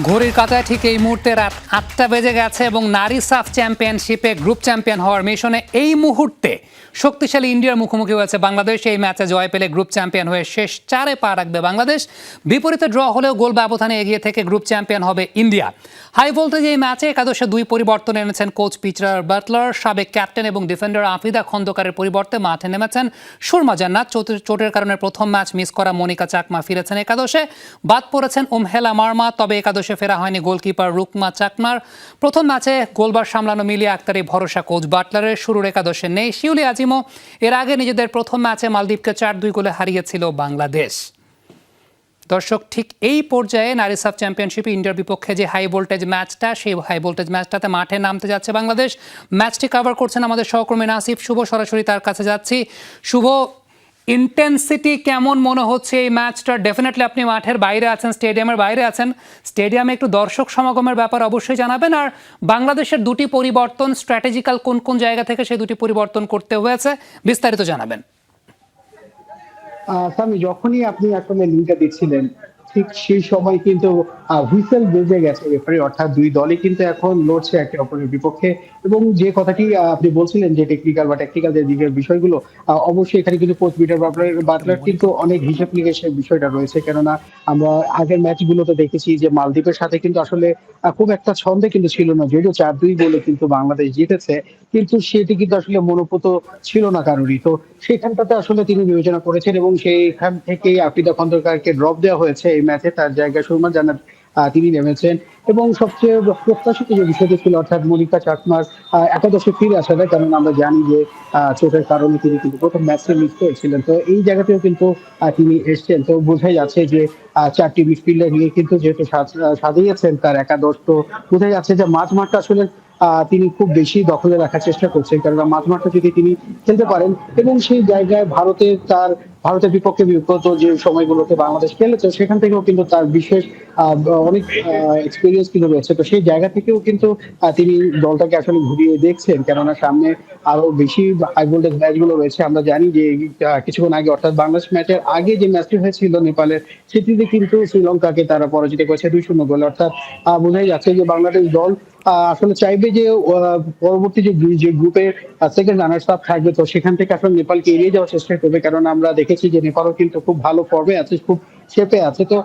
ঘড়ির কাঁটায় ঠিক এই মুহূর্তে রাত ৮টা বেজে গেছে এবং নারী সাফ চ্যাম্পিয়নশিপে গ্রুপ চ্যাম্পিয়ন হওয়ার মিশনে এই মুহূর্তে শক্তিশালী ইন্ডিয়ার মুখোমুখি হয়েছে বাংলাদেশ। এই ম্যাচে জয় পেলে গ্রুপ চ্যাম্পিয়ন হয়ে শেষ 4-এ পা রাখবে বাংলাদেশ। বিপরীতে ড্র হলেও গোল ব্যবধানে এগিয়ে থেকে গ্রুপ চ্যাম্পিয়ন হবে ইন্ডিয়া। হাই ভোল্টেজ এই ম্যাচে একাদশে 2 পরিবর্তন এনেছেন কোচ পিটার বাটলার। সাবেক ক্যাপ্টেন এবং ডিফেন্ডার আফিদা খন্দকারের পরিবর্তে মাঠে নেমেছেন সুরমা জান্নাত। চোটের কারণে প্রথম ম্যাচ মিস করা মনিকা চাকমা ফিরেছেন একাদশে। বাদ পড়েছেন উমহেলা মারমা, তবে একাদশে ফেরা হয়নি গোলকিপার রুকমা চাকমার। প্রথম ম্যাচে গোলবার সামলানো মিলিয়ে আক্তারি ভরসা কোচ বাটলারের। শুরুর একাদশে নেই শিউলি আজিমও। এর আগে নিজেদের প্রথম ম্যাচে মালদ্বীপকে 4-2 গোলে হারিয়েছিল বাংলাদেশ। দর্শক, ঠিক এই পর্যায়ে নারী সাফ চ্যাম্পিয়নশিপে ইন্ডিয়ার বিপক্ষে যে হাই ভোল্টেজ ম্যাচটা, সেই হাই ভোল্টেজ ম্যাচটাতে মাঠে নামতে যাচ্ছে বাংলাদেশ। ম্যাচটি কভার করছেন আমাদের সহকর্মী নাসিফ শুভ। সরাসরি তার কাছে যাচ্ছি। শুভ, ইন্টেন্সিটি কেমন মনে হচ্ছে এই ম্যাচটা? ডেফিনেটলি আপনি মাঠের বাইরে আছেন, স্টেডিয়ামের বাইরে আছেন। স্টেডিয়ামে একটু দর্শক সমাগমের ব্যাপার অবশ্যই জানাবেন। আর বাংলাদেশের 2টি পরিবর্তন স্ট্র্যাটেজিক্যাল কোন কোন জায়গা থেকে সেই 2টি পরিবর্তন করতে হয়েছে বিস্তারিত জানাবেন। স্বামী, যখনই আপনি আসলে লিঙ্কটা দিচ্ছিলেন ঠিক সেই সময় কিন্তু হুইসেল বেজে গেছে রেফারি, অর্থাৎ দুই দলই কিন্তু এখন লড়ছে একে অপরের বিপক্ষে। এবং যে কথাটি আপনি বলছিলেন যে টেকনিক্যাল যে দিকের বিষয়গুলো, অবশ্যই এখানে কিন্তু কোচ পিটার বাটলার কিন্তু অনেক হিসেব নিকেশের বিষয়টা রয়েছে। কেননা আমরা আগের ম্যাচগুলোতে দেখেছি যে মালদ্বীপের সাথে কিন্তু আসলে খুব একটা ছন্দে কিন্তু ছিল না, যদিও 4-2 গোলে কিন্তু বাংলাদেশ জিতেছে, কিন্তু সেটি কিন্তু আসলে মনোপুত ছিল না কারোরই। তো সেখানটাতে আসলে তিনি বিবেচনা করেছেন এবং সেইখান থেকেই আফ্রিদা খন্দকারকে ড্রপ দেওয়া হয়েছে এই ম্যাচে। তার জায়গায় সুরমা জান্নাত তিনি নেমেছেন। এবং সবচেয়ে প্রত্যাশিত যে বিষয়টি ছিল, অর্থাৎ মনিকা চাকমার একাদশে ফিরে আসাটা, কারণ আমরা জানি যে চোটের কারণে তিনি কিন্তু প্রথম ম্যাচে মিস করেছিলেন। তো এই জায়গাতেও কিন্তু তিনি এসছেন। তো বোঝাই যাচ্ছে যে 4টি মিডফিল্ডার নিয়ে কিন্তু যেহেতু সাজিয়েছেন তার একাদশ, তো বোঝা যাচ্ছে যে মাঝমাঠটা আসলে তিনি খুব বেশি দখলে রাখার চেষ্টা করছেন। কেননা মাঝমাঠটা যদি তিনি খেলতে পারেন এবং সেই জায়গায় ভারতের বিপক্ষে বিগত যে সময়গুলোতে বাংলাদেশ খেলেছে সেখান থেকেও কিন্তু তার বিশেষ অনেক এক্সপিরিয়েন্স কিন্তু রয়েছে। তো সেই জায়গা থেকেও কিন্তু তিনি দলটাকে আসলে ঘুরিয়ে দেখছেন। কেননা সামনে আরো বেশি হাই ভোল্টেজ ম্যাচগুলো রয়েছে। আমরা জানি যে কিছুক্ষণ আগে, অর্থাৎ বাংলাদেশ ম্যাচের আগে যে ম্যাচটি হয়েছিল নেপালের, সেটিতে কিন্তু শ্রীলঙ্কাকে তারা পরাজিত করেছে 2-0 গোলে। অর্থাৎ বোঝাই যাচ্ছে যে বাংলাদেশ দল আসলে চাইবে যে পরবর্তী যে গ্রুপের সেকেন্ড রানার্স আপ থাকবে, তো সেখান থেকে আসলে নেপালকে এড়িয়ে যাওয়ার চেষ্টা করবে। কারণ আমরা দেখেছি যে নেপালও কিন্তু খুব ভালো ফর্মে আছে, খুব শেপে আছে। তো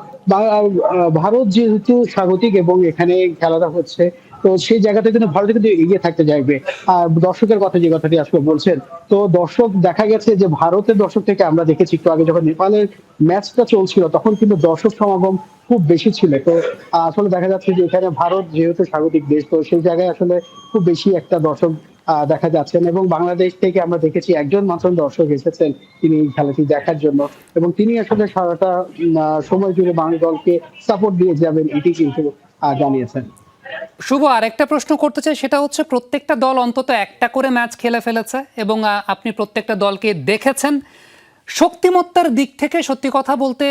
ভারত যেহেতু স্বাগতিক এবং এখানে খেলাটা হচ্ছে, তো সেই জায়গাতে কিন্তু ভারত কিন্তু এগিয়ে থাকতে চাইবে। আর দর্শকের কথা যে কথাটি আসলে বলছেন, তো দর্শক দেখা গেছে যে ভারতের দর্শক থেকে আমরা দেখেছি একটু আগে যখন নেপালের ম্যাচটা চলছিল তখন কিন্তু দর্শক সমাগম খুব বেশি ছিল। তো আসলে দেখা যাচ্ছে যে এখানে ভারত যেহেতু স্বাগতিক দেশ, তো সেই জায়গায় আসলে খুব বেশি একটা দর্শক দেখা যাচ্ছেন। এবং বাংলাদেশ থেকে আমরা দেখেছি একজন মাত্র দর্শক এসেছেন তিনি এই খেলাটি দেখার জন্য, এবং তিনি আসলে সারাটা সময় জুড়ে বাংলা দলকে সাপোর্ট দিয়ে যাবেন এটি কিন্তু জানিয়েছেন। শুভ, আরেকটা প্রশ্ন করতে চাই, সেটা হচ্ছে প্রত্যেকটা দল অন্তত একটা করে ম্যাচ খেলে ফেলেছে এবং আপনি প্রত্যেকটা দলকে দেখেছেন। শক্তিমত্তার দিক থেকে সত্যি কথা বলতে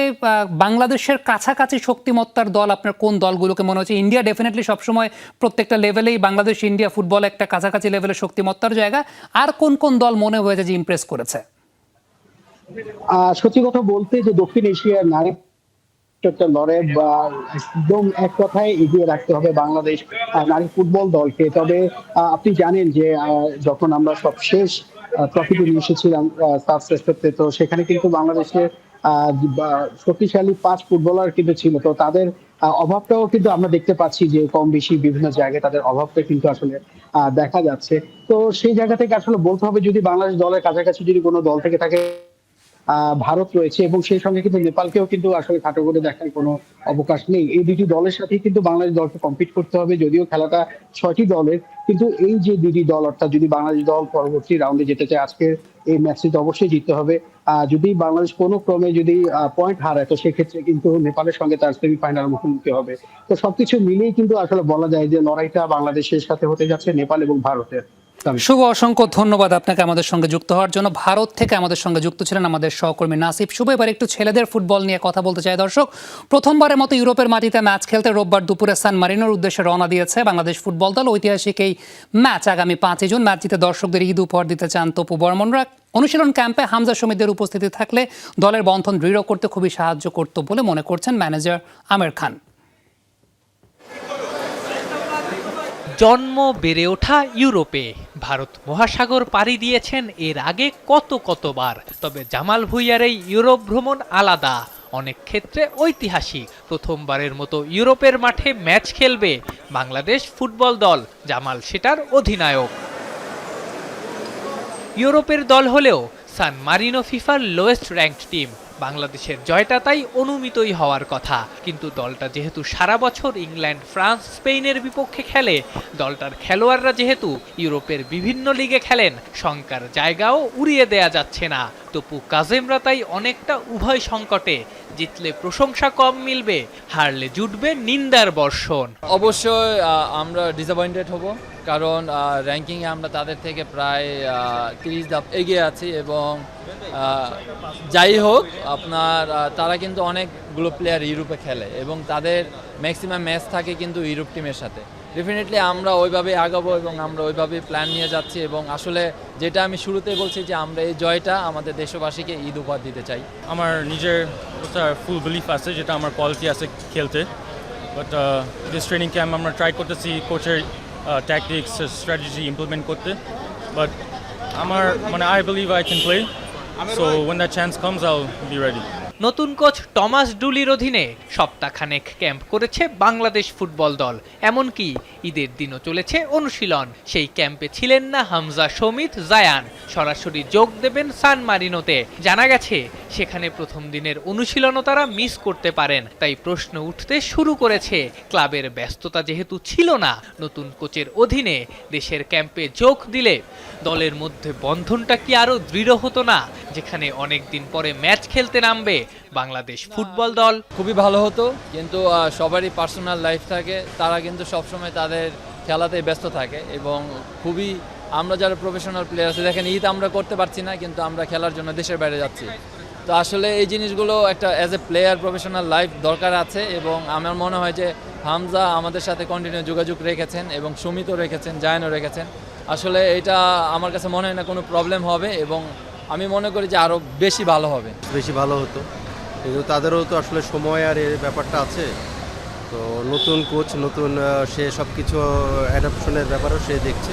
বাংলাদেশের কাছাকাছি শক্তিমত্তার দল আপনার কোন দলগুলোকে মনে হচ্ছে? ইন্ডিয়া ডেফিনেটলি সবসময় প্রত্যেকটা লেভেলেই বাংলাদেশ ইন্ডিয়া ফুটবল একটা কাছাকাছি লেভেলের শক্তিমত্তার জায়গা। আর কোন কোন দল মনে হয়েছে যে ইমপ্রেস করেছে? সত্যি কথা বলতে যে দক্ষিণ এশিয়ার নারী একটা লড়াই বা একদম এক কথায় এগিয়ে রাখতে হবে বাংলাদেশ নারী ফুটবল দলকে। তবে আপনি জানেন যে যখন আমরা সব শেষ ট্রফিটি নিয়ে এসেছিলাম সাফ শ্রেষ্ঠত্বে, তো সেখানে কিন্তু বাংলাদেশের শক্তিশালী 5 ফুটবলার কিন্তু ছিল। তো তাদের অভাবটাও কিন্তু আমরা দেখতে পাচ্ছি যে কম বেশি বিভিন্ন জায়গায় তাদের অভাবটা কিন্তু আসলে দেখা যাচ্ছে। তো সেই জায়গা থেকে আসলে বলতে হবে, যদি বাংলাদেশ দলের কাছাকাছি যদি কোনো দল থেকে থাকে, ভারত রয়েছে এবং সেই সঙ্গে কিন্তু নেপালকেও কিন্তু আসলে খাটো করে দেখার কোনো অবকাশ নেই। এই 2টি দলের সাথেই কিন্তু বাংলাদেশ দলকে কম্পিট করতে হবে। যদিও খেলাটা 6টি দলের, কিন্তু এই যে 2টি দল, অর্থাৎ যদি বাংলাদেশ দল পরবর্তী রাউন্ডে যেতে চায় আজকের এই ম্যাচটিতে অবশ্যই জিততে হবে। যদি বাংলাদেশ কোনো ক্রমে যদি পয়েন্ট হারায়, তো সেক্ষেত্রে কিন্তু নেপালের সঙ্গে তার সেমিফাইনাল মুখোমুখি হবে। তো সবকিছু মিলিয়ে কিন্তু আসলে বলা যায় যে লড়াইটা বাংলাদেশের সাথে হতে যাচ্ছে নেপাল এবং ভারতের। শুভ, অসংখ্য ধন্যবাদ আপনাকে আমাদের সঙ্গে যুক্ত হওয়ার জন্য। ভারত থেকে আমাদের সঙ্গে যুক্ত ছিলেন আমাদের সহকর্মী নাসিফ শুভ। এবার একটু ছেলেদের ফুটবল নিয়ে কথা বলতে চাই দর্শক। প্রথমবারের মতো ইউরোপের মাটিতে ম্যাচ খেলতে রোববার দুপুরে সান মারিনোর উদ্দেশ্যে রওনা দিয়েছে বাংলাদেশ ফুটবল দল। ঐতিহাসিক এই ম্যাচ আগামী 5 জুন। ম্যাচ জিতে দর্শকদের ঈদ উপহার দিতে চান তপু বর্মনরা। অনুশীলন ক্যাম্পে হামজা শমীদের উপস্থিতি থাকলে দলের বন্ধন দৃঢ় করতে খুবই সাহায্য করত বলে মনে করছেন ম্যানেজার আমির খান। জন্ম বেড়ে ওঠা ইউরোপে, ভারত মহাসাগর পাড়ি দিয়েছেন এর আগে কতবার। তবে জামাল ভুঁইয়ার এই ইউরোপ ভ্রমণ আলাদা, অনেক ক্ষেত্রে ঐতিহাসিক। প্রথমবারের মতো ইউরোপের মাঠে ম্যাচ খেলবে বাংলাদেশ ফুটবল দল, জামাল সেটার অধিনায়ক। ইউরোপের দল হলেও সান মারিনো ফিফার লোয়েস্ট র্যাঙ্কড টিম। বাংলাদেশের জয়টা তাই অনুমিতই হওয়ার কথা, কিন্তু দলটা যেহেতু সারা বছর ইংল্যান্ড, ফ্রান্স, স্পেনের বিপক্ষে খেলে, দলটার খেলোয়াড়রা যেহেতু ইউরোপের বিভিন্ন লিগে খেলেন, শঙ্কার জায়গাও উড়িয়ে দেয়া যাচ্ছে না। তপু কাজেমরা তাই অনেকটা উভয় সংকটে, জিতলে প্রশংসা কম মিলবে, হারলে জুটবে নিন্দার বর্ষণ। অবশ্যই আমরা ডিসঅ্যাপয়েন্টেড হব, কারণ র্যাঙ্কিংয়ে আমরা তাদের থেকে প্রায় 30 ধাপ এগিয়ে আছি। এবং যাই হোক, আপনার তারা কিন্তু অনেকগুলো প্লেয়ার ইউরোপে খেলে এবং তাদের ম্যাক্সিমাম ম্যাচ থাকে কিন্তু ইউরোপ টিমের সাথে। ডেফিনেটলি আমরা ওইভাবে আগাবো এবং আমরা ওইভাবে প্ল্যান নিয়ে যাচ্ছি। এবং আসলে যেটা আমি শুরুতেই বলছি যে আমরা এই জয়টা আমাদের দেশবাসীকে ঈদ উপহার দিতে চাই। আমার নিজের ফুল বিলিফ আছে, যেটা আমার কোয়ালিটি আছে খেলতে। বাট দিস ট্রেনিং ক্যাম্প আমরা ট্রাই করতেছি কোচের ট্যাকটিক্স স্ট্র্যাটেজি ইমপ্লিমেন্ট করতে। বাট আমার I believe I can play, so when that chance comes I will be ready. নতুন কোচ টমাস ডুলির অধীনে সপ্তাহখানেক ক্যাম্প করেছে বাংলাদেশ ফুটবল দল, এমনকি ঈদের দিনও চলেছে অনুশীলন। সেই ক্যাম্পে ছিলেন না হামজা, সমিত, জায়ান, সরাসরি যোগ দেবেন সান মারিনোতে। জানা গেছে সেখানে প্রথম দিনের অনুশীলনও তারা মিস করতে পারেন। তাই প্রশ্ন উঠতে শুরু করেছে, ক্লাবের ব্যস্ততা যেহেতু ছিল না, নতুন কোচের অধীনে দেশের ক্যাম্পে যোগ দিলে দলের মধ্যে বন্ধনটা কি আরো দৃঢ় হতো না, যেখানে অনেক দিন পরে ম্যাচ খেলতে নামবে বাংলাদেশ ফুটবল দল? খুবই ভালো হতো, কিন্তু সবারই পার্সোনাল লাইফ থাকে, তারা কিন্তু সবসময় তাদের খেলাতে ব্যস্ত থাকে। এবং খুবই আমরা যারা প্রফেশনাল প্লেয়ার আছে, দেখেন ঈদ আমরা করতে পারছি না, কিন্তু আমরা খেলার জন্য দেশের বাইরে যাচ্ছি। তো আসলে এই জিনিসগুলো একটা as a player professional life দরকার আছে। এবং আমার মনে হয় যে হামজা আমাদের সাথে কন্টিনিউ যোগাযোগ রেখেছেন এবং সুমিতও রেখেছেন, জায়ানও রেখেছেন। আসলে এটা আমার কাছে মনে হয় না কোনো প্রবলেম হবে, এবং আমি মনে করি যে আরও বেশি ভালো হবে, বেশি ভালো হতো। কিন্তু তাদেরও তো আসলে সময় আর এর ব্যাপারটা আছে। তো নতুন কোচ, নতুন সে সব কিছু অ্যাডাপশনের ব্যাপারেও সে দেখছে।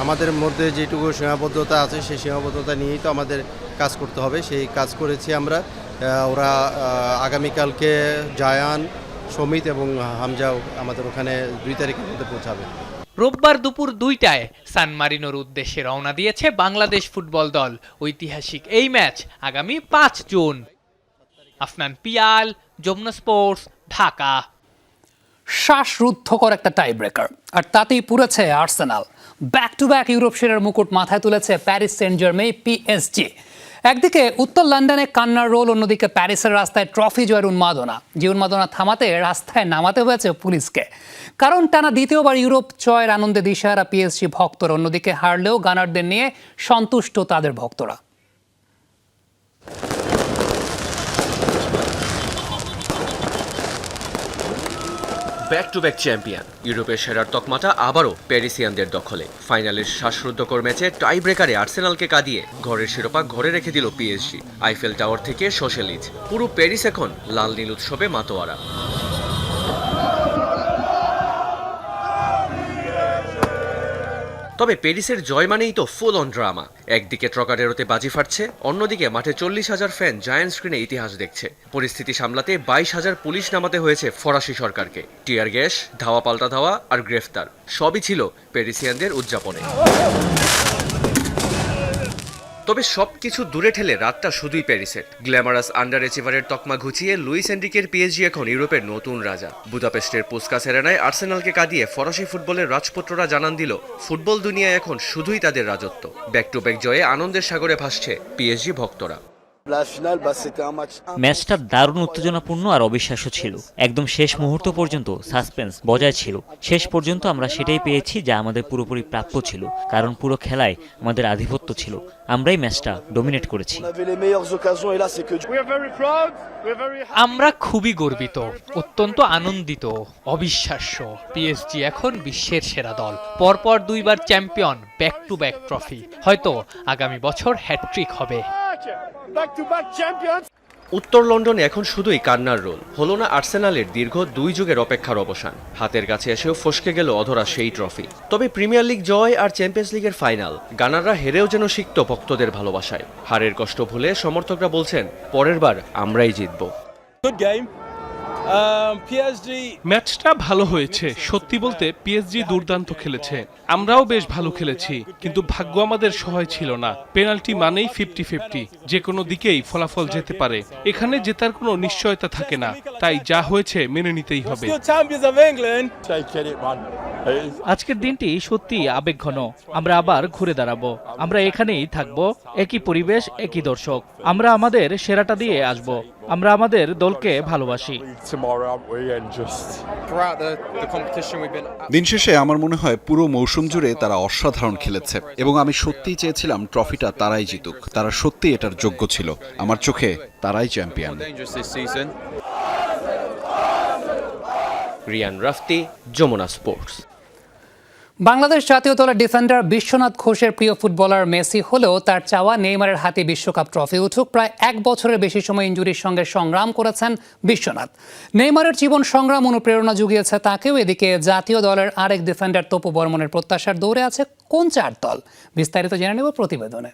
আমাদের মধ্যে যেটুকু সীমাবদ্ধতা আছে সেই সীমাবদ্ধতা নিয়েই তো আমাদের কাজ করতে হবে, সেই কাজ করেছি আমরা। ওরা আগামীকালকে জায়ান, সমিত এবং হামজাও আমাদের ওখানে 2 তারিখের মধ্যে পৌঁছাবে। রোববার দুপুর 2টায় সান মারিনোর উদ্দেশ্যে রওনা দিয়েছে বাংলাদেশ ফুটবল দল। ঐতিহাসিক এই ম্যাচ আগামী 5 জুন। আফনান পিয়াল, যমুনা স্পোর্টস, ঢাকা। শ্বাসরুদ্ধকর একটা টাই ব্রেকার, আর তাতেই পুড়েছে Arsenal. Back to back Europe সেরার মুকুট মাথায় তুলেছে প্যারিস সেন্ট জার্মেই PSG। একদিকে উত্তর লন্ডনে কান্নার রোল, অন্যদিকে প্যারিসের রাস্তায় ট্রফি জয়ের উন্মাদনা। যে উন্মাদনা থামাতে রাস্তায় নামাতে হয়েছে পুলিশকে, কারণ টানা দ্বিতীয়বার ইউরোপ জয়ের আনন্দে দিশেহারা PSG ভক্তরা। অন্যদিকে হারলেও গানারদের নিয়ে সন্তুষ্ট তাদের ভক্তরা। ব্যাক টু ব্যাক চ্যাম্পিয়ন, ইউরোপের সেরার তকমাটা আবারও প্যারিসিয়ানদের দখলে। ফাইনালের শ্বাসরুদ্ধকর ম্যাচে টাই ব্রেকারে আর্সেনালকে কাঁদিয়ে ঘরের শিরোপা ঘরে রেখে দিল PSG। আইফেল টাওয়ার থেকে সোশ্যালিজ, পুরো প্যারিস এখন লাল নীল উৎসবে মাতোয়ারা। তবে প্যারিসের জয় মানেই তো ফুল অন ড্রামা। একদিকে ট্রকাডেরোতে বাজি ফাটছে, অন্যদিকে মাঠে 40,000 ফ্যান জায়ান্ট স্ক্রিনে ইতিহাস দেখছে। পরিস্থিতি সামলাতে 22,000 পুলিশ নামাতে হয়েছে ফরাসি সরকারকে। টিয়ার গ্যাস, ধাওয়া পাল্টা ধাওয়া আর গ্রেফতার সবই ছিল প্যারিসিয়ানদের উদযাপনে। তবে সবকিছু দূরে ঠেলে রাতটা শুধুই প্যারিসের। গ্ল্যামারাস আন্ডার অ্যাচিভারের তকমা ঘুচিয়ে লুইস এনরিকের PSG এখন ইউরোপের নতুন রাজা। বুদাপেস্টের পুস্কাস এরেনায় আর্সেনালকে কাঁদিয়ে ফরাসি ফুটবলের রাজপুত্ররা জানান দিল, ফুটবল দুনিয়ায় এখন শুধুই তাদের রাজত্ব। ব্যাক টু ব্যাক জয়ে আনন্দের সাগরে ভাসছে PSG ভক্তরা। ম্যাচটা দারুণ উত্তেজনাপূর্ণ আর অবিশ্বাস্য ছিল। একদম শেষ মুহূর্ত পর্যন্ত সাসপেন্স বজায় ছিল। শেষ পর্যন্ত আমরা সেটাই পেয়েছি যা আমাদের পুরোপুরি প্রাপ্য ছিল, কারণ পুরো খেলায় আমাদের আধিপত্য ছিল। আমরাই ম্যাচটা ডমিনেট করেছি। আমরা খুবই গর্বিত, অত্যন্ত আনন্দিত, অবিশ্বাস্য। PSG এখন বিশ্বের সেরা দল, পরপর 2বার champion, back to back trophy. হয়তো আগামী বছর হ্যাটট্রিক হবে। উত্তর লন্ডনে এখন শুধুই কান্নার রোল। হলো না আর্সেনালের দীর্ঘ 2 যুগের অপেক্ষার অবসান। হাতের কাছে এসেও ফসকে গেল অধরা সেই ট্রফি। তবে প্রিমিয়ার লিগ জয় আর চ্যাম্পিয়ন্স লিগের ফাইনাল, গানাররা হেরেও যেন শিখত ভক্তদের ভালোবাসায়। হারের কষ্ট ভুলে সমর্থকরা বলছেন, পরের বার আমরাই জিতব। ম্যাচটা ভালো হয়েছে। সত্যি বলতে পিএসজি দুর্দান্ত খেলেছে, আমরাও বেশ ভালো খেলেছি, কিন্তু ভাগ্য আমাদের সহায় ছিল না। পেনাল্টি মানেই 50-50, যে কোনো দিকেই ফলাফল যেতে পারে। এখানে জেতার কোনো নিশ্চয়তা থাকে না, তাই যা হয়েছে মেনে নিতেই হবে। আজকের দিনটি সত্যি আবেগঘন। আমরা আবার ঘুরে দাঁড়াবো, আমরা এখানেই থাকবো, একই পরিবেশ, একই দর্শক। আমরা আমাদের সেরাটা দিয়ে আসব, আমরা আমাদের দলকে ভালোবাসি। দিন শেষে আমার মনে হয় পুরো মৌসুম জুড়ে তারা অসাধারণ খেলেছে এবং আমি সত্যিই চেয়েছিলাম ট্রফিটা তারাই জিতুক। তারা সত্যি এটার যোগ্য ছিল। আমার চোখে তারাই চ্যাম্পিয়ন। রিয়ান রাফতি, যমুনা স্পোর্টস। বাংলাদেশ জাতীয় দলের ডিফেন্ডার বিশ্বনাথ ঘোষের প্রিয় ফুটবলার মেসি হলেও তার চাওয়া নেইমারের হাতে বিশ্বকাপ ট্রফি উঠুক। প্রায় 1 বছরের বেশি সময় ইনজুরির সঙ্গে সংগ্রাম করেছেন বিশ্বনাথ। নেইমারের জীবন সংগ্রাম অনুপ্রেরণা জুগিয়েছে তাকেও। এদিকে জাতীয় দলের আরেক ডিফেন্ডার তপু বর্মনের প্রত্যাশার দৌড়ে আছে কোন 4 দল? বিস্তারিত জেনে নেব প্রতিবেদনে।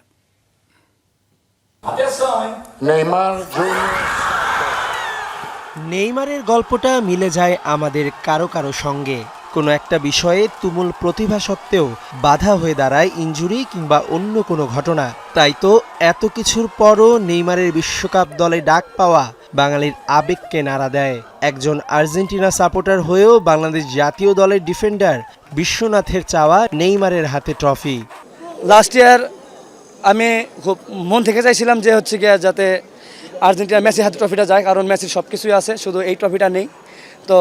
নেইমারের গল্পটা মিলে যায় আমাদের কারো কারো সঙ্গে। কোনো একটা বিষয়ে তুমুল প্রতিভা সত্ত্বেও বাধা হয়ে দাঁড়ায় ইনজুরি কিংবা অন্য কোনো ঘটনা। তাই তো এত কিছুর পরও নেইমারের বিশ্বকাপ দলে ডাক পাওয়া বাঙালির আবেগকে নাড়া দেয়। একজন আর্জেন্টিনা সাপোর্টার হয়েও বাংলাদেশ জাতীয় দলের ডিফেন্ডার বিশ্বনাথের চাওয়া নেইমারের হাতে ট্রফি। লাস্ট ইয়ার আমি খুব মন থেকে চাইছিলাম যে হচ্ছে গিয়ে যাতে আর্জেন্টিনা মেসির হাতে ট্রফিটা যায়, কারণ মেসির সব কিছুই আছে, শুধু এই ট্রফিটা নেই। তো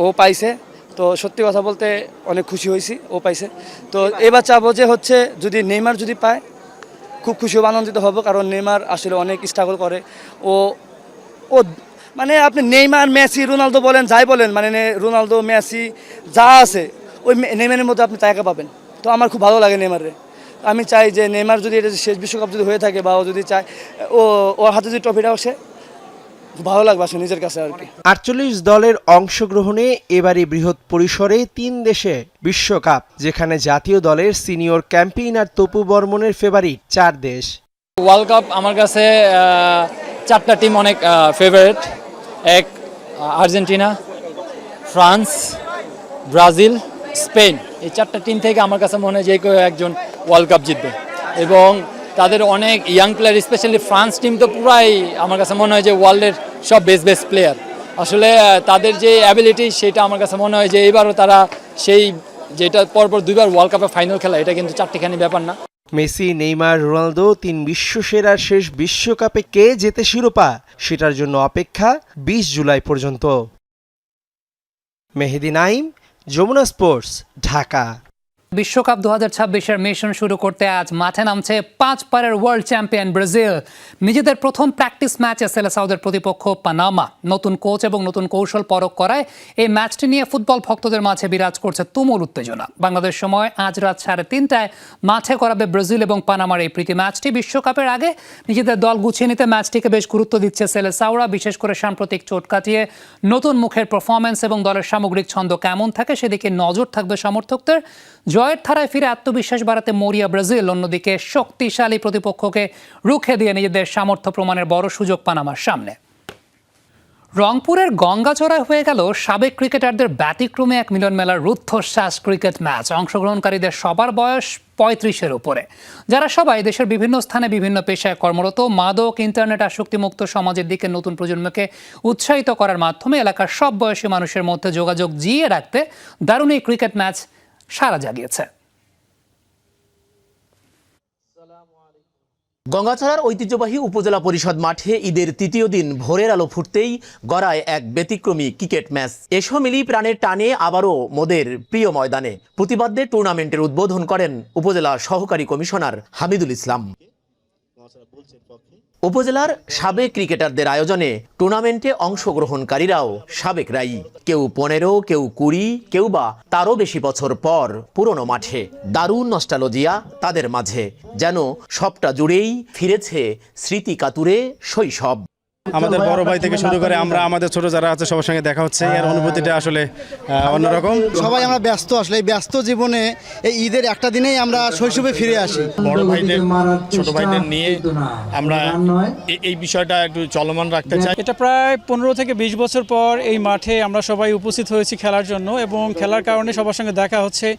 ও পাইছে, তো সত্যি কথা বলতে অনেক খুশি হয়েছি ও পাইছে। তো এবার চাবো যে হচ্ছে যদি নেইমার যদি পায় খুব খুশি হব, আনন্দিত হব, কারণ নেইমার আসলে অনেক স্ট্রাগল করে। ও মানে আপনি নেইমার, মেসি, রোনালদো বলেন, যাই বলেন, মানে রোনালদো, মেসি যা আছে ওই নেইমারের মধ্যে আপনি তাকে পাবেন। তো আমার খুব ভালো লাগে নেইমারে। আমি চাই যে নেইমার যদি এটা শেষ বিশ্বকাপ যদি হয়ে থাকে বা ও যদি চায় ওর হাতে যদি ট্রফিটা আসে, ভালো লাগবে আসলে নিজের কাছে আর কি। 48 দলের অংশগ্রহণে এবারই বৃহৎ পরিসরে 3 দেশে বিশ্বকাপ, যেখানে জাতীয় দলের সিনিয়র ক্যাম্পেইনার তপু বর্মনের ফেভারিট 4 দেশ। ওয়ার্ল্ড কাপ আমার কাছে 4টা টিম অনেক ফেভারিট। এক আর্জেন্টিনা, ফ্রান্স, ব্রাজিল, স্পেন। এই 4টা টিম থেকে আমার কাছে মনে হয় যে কেউ একজন ওয়ার্ল্ড কাপ জিতবে। এবং তাদের অনেক young player, specially France team তো পুরাই আমার কাছে মনে হয় যে ওয়ার্ল্ডের সব বেস্ট প্লেয়ার। আসলে তাদের যে অ্যাবিলিটি সেটা আমার কাছে মনে হয় যে এবারও তারা সেই যেটা পরপর 2বার ওয়ার্ল্ড কাপে ফাইনাল খেলা, এটা কিন্তু চারটিখানি ব্যাপার না। মেসি, নেইমার, রোনালদো 3 বিশ্বসেরার শেষ বিশ্বকাপে কে জেতে শিরোপা, সেটার জন্য অপেক্ষা 20 জুলাই পর্যন্ত। মেহেদি নাইম, যমুনা স্পোর্টস, ঢাকা। বিশ্বকাপ 2026-এর মিশন শুরু করতে আজ মাঠে নামছে 5 বারের ওয়ার্ল্ড চ্যাম্পিয়ন ব্রাজিল। নিজেদের প্রথম প্র্যাকটিস ম্যাচে সেলেসাওদের প্রতিপক্ষ পানামা। নতুন কোচ এবং নতুন কৌশল পরখ করায় এই ম্যাচটি নিয়ে ফুটবল ভক্তদের মাঝে বিরাজ করছে তুমুল উত্তেজনা। বাংলাদেশ সময় আজ রাত 3:30টায় মাঠে করাবে ব্রাজিল এবং পানামার এই প্রীতি ম্যাচটি। বিশ্বকাপের আগে নিজেদের দল গুছিয়ে নিতে ম্যাচটিকে বেশ গুরুত্ব দিচ্ছে সেলেসাওরা। বিশেষ করে সাম্প্রতিক চোট কাটিয়ে নতুন মুখের পারফরম্যান্স এবং দলের সামগ্রিক ছন্দ কেমন থাকে সেদিকে নজর থাকবে সমর্থকদের। জয়ের ধারায় ফিরে আত্মবিশ্বাস বাড়াতে মরিয়া ব্রাজিল, অন্যদিকে শক্তিশালী প্রতিপক্ষকে রুখে দিয়ে নিজেদের সামর্থ্য প্রমাণের বড় সুযোগ পানামার সামনে। রংপুরের গঙ্গাচড়ায় হয়ে গেল সাবেক ক্রিকেটারদের ব্যতিক্রমে এক মিলন মেলার রুদ্ধশ্বাস ক্রিকেট ম্যাচ। অংশগ্রহণকারীদের সবার বয়স 35-এর উপরে, যারা সবাই দেশের বিভিন্ন স্থানে বিভিন্ন পেশায় কর্মরত। মাদক, ইন্টারনেট আসক্তিমুক্ত সমাজের দিকে নতুন প্রজন্মকে উৎসাহিত করার মাধ্যমে এলাকার সব বয়সী মানুষের মধ্যে যোগাযোগ জিয়ে রাখতে দারুণ এই ক্রিকেট ম্যাচ সারা জাগিয়েছে। গঙ্গাচড়ার ঐতিহ্যবাহী উপজেলা পরিষদ মাঠে ঈদের 3য় দিন ভোরের আলো ফুটতেই গড়ায় এক ব্যতিক্রমী ক্রিকেট ম্যাচ। এসো মিলি প্রাণের টানে আবারও মোদের প্রিয় ময়দানে। প্রতিবাদ্যে টুর্নামেন্টের উদ্বোধন করেন উপজেলা সহকারী কমিশনার হামিদুল ইসলাম। উপজেলার সাবেক ক্রিকেটারদের আয়োজনে টুর্নামেন্টে অংশগ্রহণকারীরাও সাবেকরাই। কেউ 15, কেউ 20, কেউ বা তারও বেশি বছর পর পুরনো মাঠে। দারুণ নস্টালজিয়া তাদের মাঝে, যেন সবটা জুড়েই ফিরেছে স্মৃতি কাতুরে শৈশব। আমাদের বড় ভাই থেকে শুরু করে আমরা আমাদের ছোট যারা আছে সবার সঙ্গে দেখা হচ্ছে, এর অনুভূতিটা আসলে অন্যরকম। সবাই আমরা ব্যস্ত, আসলে এই ব্যস্ত জীবনে এই ঈদের একটা দিনেই আমরা শৈশবে ফিরে আসি। বড় ভাইদের ছোট ভাইদের নিয়ে আমরা এই বিষয়টা একটু চলমান রাখতে চাই। এটা প্রায় 15 থেকে 20 বছর পর এই মাঠে আমরা সবাই উপস্থিত হয়েছি খেলার জন্য, এবং খেলার কারণে সবার সঙ্গে দেখা হচ্ছে।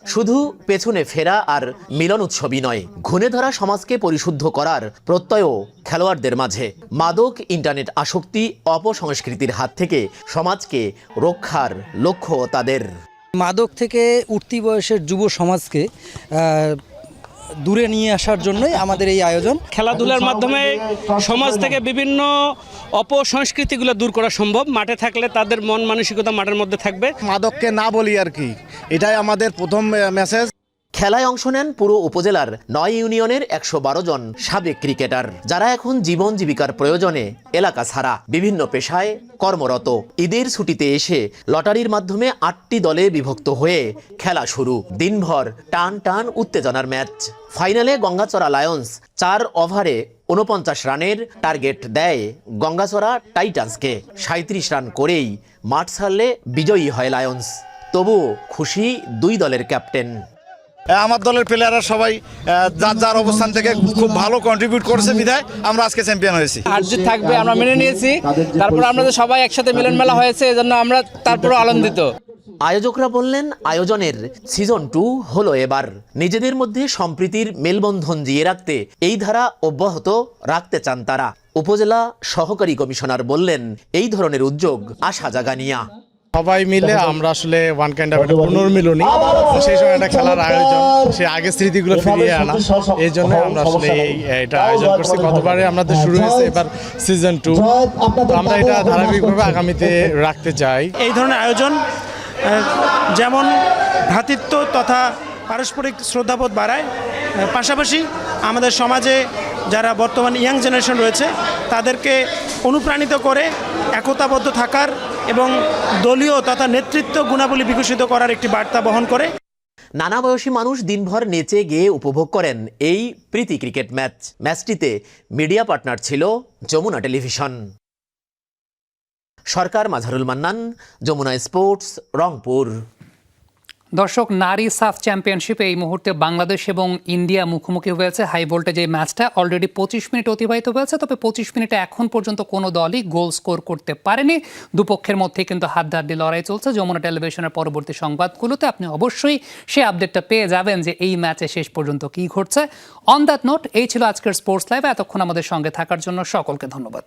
শুধু পেছনে ফেরা আর মিলন উৎসবই নয়, ঘুণে ধরা সমাজকে পরিশুদ্ধ করার প্রত্যয়ও খেলোয়াড়দের মাঝে। মাদক, ইন্টারনেট আসক্তি, অপসংস্কৃতির হাত থেকে সমাজকে রক্ষার লক্ষ্য তাদের। মাদক থেকে উঠতি বয়সের যুব সমাজকে দূরে নিয়ে আসার জন্যই আমাদের এই আয়োজন। খেলাধুলার মাধ্যমে সমাজ থেকে বিভিন্ন অপসংস্কৃতিগুলো দূর করা সম্ভব। মাঠে থাকলে তাদের মন মানসিকতা মাঠের মধ্যে থাকবে। মাদককে না বলি আর কি, এটাই আমাদের প্রথম মেসেজ। খেলায় অংশ নেন পুরো উপজেলার 9 ইউনিয়নের 112 জন সাবেক ক্রিকেটার, যারা এখন জীবন জীবিকার প্রয়োজনে এলাকা ছাড়া বিভিন্ন পেশায় কর্মরত। ঈদের ছুটিতে এসে লটারির মাধ্যমে 8টি দলে বিভক্ত হয়ে খেলা শুরু। দিনভর টান টান উত্তেজনার ম্যাচ। ফাইনালে গঙ্গাচড়া লায়ন্স 4 ওভারে 49 রানের টার্গেট দেয় গঙ্গাচড়া টাইটান্সকে। 37 রান করেই মাঠ ছাড়লে বিজয়ী হয় লায়ন্স। তবুও খুশি দুই দলের ক্যাপ্টেন। আমার দলের প্লেয়াররা সবাই যার যার অবস্থান থেকে খুব ভালো কন্ট্রিবিউট করেছে বিধায় আমরা আজকে চ্যাম্পিয়ন হয়েছি। হারজিত থাকবে আমরা মেনে নিয়েছি, তারপর আমরা তো সবাই একসাথে মিলন মেলা হয়েছে, এজন্য আমরা তারপরও আনন্দিত। আয়োজকরা বললেন, আয়োজনের সিজন 2 হলো এবার। নিজেদের মধ্যে সম্প্রীতির মেলবন্ধন জিয়ে রাখতে এই ধারা অব্যাহত রাখতে চান তারা। উপজেলা সহকারী কমিশনার বললেন, এই ধরনের উদ্যোগ আশা জাগানিয়া। সবাই মিলে আমরা আসলে ওয়ান কাইন্ড অফ একটা পুনর্মিলনী, সেই সময় একটা খেলার আয়োজন, সেই আগের স্মৃতিগুলো ফিরিয়ে আনা, এই জন্য আমরা আসলে এটা আয়োজন করছি। গতবারে আমাদের শুরু হয়েছে, এবার সিজন 2, আমরা এটা ধারাবাহিকভাবে আগামীতে রাখতে চাই। এই ধরনের আয়োজন যেমন ভ্রাতৃত্ব তথা পারস্পরিক শ্রদ্ধাবোধ বাড়ায়, পাশাপাশি আমাদের সমাজে যারা বর্তমান ইয়াং জেনারেশন রয়েছে তাদেরকে অনুপ্রাণিত করে একতাবদ্ধ থাকার এবং দলীয় তথা নেতৃত্ব গুণাবলী বিকশিত করার একটি বার্তা বহন করে। নানা বয়সী মানুষ দিনভর নেচে গেয়ে উপভোগ করেন এই প্রীতি ক্রিকেট ম্যাচ। ম্যাচটিতে মিডিয়া পার্টনার ছিল যমুনা টেলিভিশন। সরকার, মাঝারুল মান্নান, যমুনা স্পোর্টস, রংপুর। দর্শক, নারী সাফ চ্যাম্পিয়নশিপে এই মুহূর্তে বাংলাদেশ এবং ইন্ডিয়া মুখোমুখি হয়েছে। হাই ভোল্টেজ এই ম্যাচটা অলরেডি 25 মিনিট অতিবাহিত হয়েছে, তবে 25 মিনিটে এখন পর্যন্ত কোনো দলই গোল স্কোর করতে পারেনি। দুপক্ষের মধ্যে কিন্তু হাড্ডাহাড্ডি লড়াই চলছে। যমুনা টেলিভিশনের পরবর্তী সংবাদগুলোতে আপনি অবশ্যই সেই আপডেটটা পেয়ে যাবেন যে এই ম্যাচে শেষ পর্যন্ত কী ঘটছে। অন দ্যাট নোট, এই ছিল আজকের স্পোর্টস লাইভ। এতক্ষণ আমাদের সঙ্গে থাকার জন্য সকলকে ধন্যবাদ।